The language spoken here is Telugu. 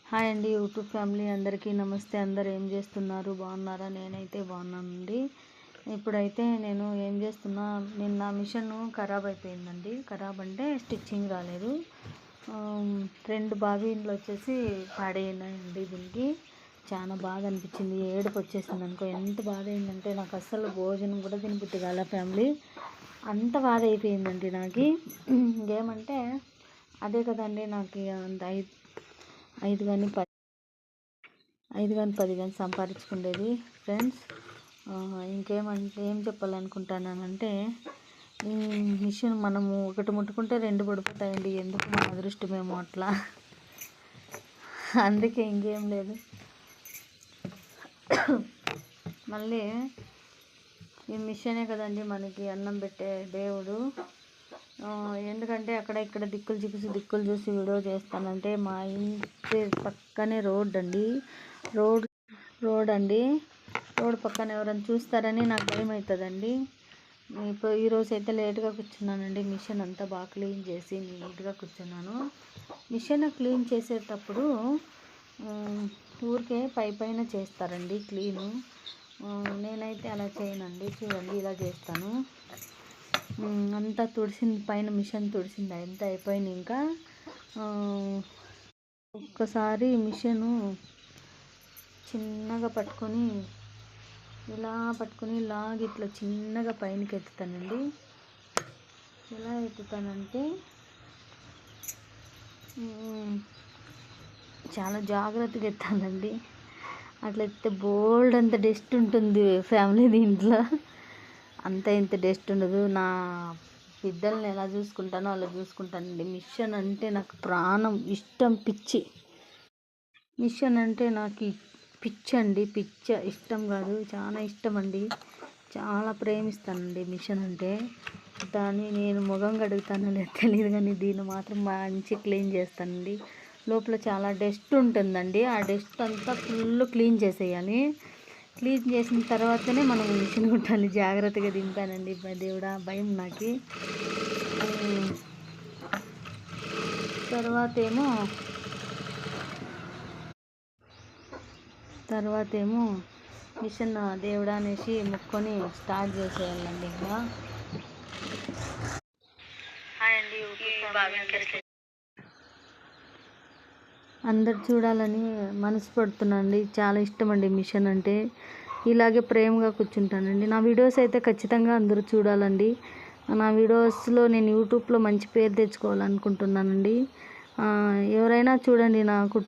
హాయ్ అండి యూట్యూబ్ ఫ్యామిలీ అందరికీ నమస్తే. అందరు ఏం చేస్తున్నారు? బాగున్నారా? నేనైతే బాగున్నానండి. ఇప్పుడైతే నేను ఏం చేస్తున్నా, నిన్న మిషన్ ఖరాబ్ అయిపోయిందండి. ఖరాబ్ అంటే స్టిచ్చింగ్ రాలేదు. 2 బాబీన్లు వచ్చేసి పాడైనాయండి. దీనికి చాలా బాధ అనిపించింది, ఏడుపు వచ్చేసింది అనుకో. ఎంత బాధ అయిందంటే నాకు అస్సలు భోజనం కూడా తినబుద్ధి కాల ఫ్యామిలీ, అంత బాధ అయిపోయిందండి నాకు. ఇంకేమంటే అదే కదండి నాకు అంత 5 కానీ 10 కానీ సంపాదించుకునేది ఫ్రెండ్స్. ఇంకేమంటే ఏం చెప్పాలనుకుంటున్నానంటే, ఈ మిషన్ మనము ఒకటి ముట్టుకుంటే 2 పడిపోతాయండి. ఎందుకు మన అదృష్టమేమో అట్లా. అందుకే ఇంకేం లేదు. మళ్ళీ ఈ మిషనే కదండి మనకి అన్నం పెట్టే దేవుడు. ఎందుకంటే అక్కడ ఇక్కడ దిక్కులు చూసి వీడియో చేస్తానంటే, మా ఇంటి పక్కనే రోడ్ అండి. రోడ్ పక్కన ఎవరైనా చూస్తారని నాకు భయం అవుతుందండి. ఇప్పుడు ఈరోజు అయితే లేట్గా కూర్చున్నానండి. మిషన్ అంతా బాగా క్లీన్ చేసి నీట్గా కూర్చున్నాను. మిషన్ క్లీన్ చేసేటప్పుడు ఊరికే పైన చేస్తారండి క్లీను. నేనైతే అలా చేయనండి. చూడండి, ఇలా చేస్తాను. అంతా తుడిసింది, పైన మిషన్ తుడిసింది, అంతా అయిపోయింది. ఇంకా ఒక్కసారి మిషను చిన్నగా పట్టుకొని ఇట్లా చిన్నగా పైనకి ఎత్తుతానండి. ఎలా ఎత్తుతానంటే చాలా జాగ్రత్తగా ఎత్తానండి. అట్లా ఎత్తే బోల్డ్ అంత డస్ట్ ఉంటుంది ఫ్యామిలీ. దీంట్లో ఇంత డస్ట్ ఉండదు. నా బిడ్డల్ని ఎలా చూసుకుంటానో అలా చూసుకుంటానండి. మిషన్ అంటే నాకు ప్రాణం, ఇష్టం, పిచ్చి. మిషన్ అంటే నాకు పిచ్చండి. ఇష్టం కాదు, చాలా ఇష్టం అండి. చాలా ప్రేమిస్తానండి మిషన్ అంటే. దాన్ని నేను ముఖం కడుగుతానో లేదు తెలియదు, కానీ దీన్ని మాత్రం మంచి క్లీన్ చేస్తానండి. లోపల చాలా డస్ట్ ఉంటుందండి. ఆ డస్ట్ అంతా ఫుల్ క్లీన్ చేసేయాలి. క్లీన్ చేసిన తర్వాతనే మనం మిషన్ కుట్టాలి. జాగ్రత్తగా దింపానండి. దేవుడా, భయం నాకు. తర్వాతేమో మిషన్ దేవుడా అనేసి మొక్కొని స్టార్ట్ చేసేయాలండి. ఇంకా అందరు చూడాలని మనసు పడుతున్నాండి. చాలా ఇష్టం అండి మిషన్ అంటే. ఇలాగే ప్రేమగా కూర్చుంటానండి. నా వీడియోస్ అయితే ఖచ్చితంగా అందరూ చూడాలండి. నా వీడియోస్లో నేను యూట్యూబ్లో మంచి పేరు తెచ్చుకోవాలనుకుంటున్నానండి. ఎవరైనా చూడండి, నాకు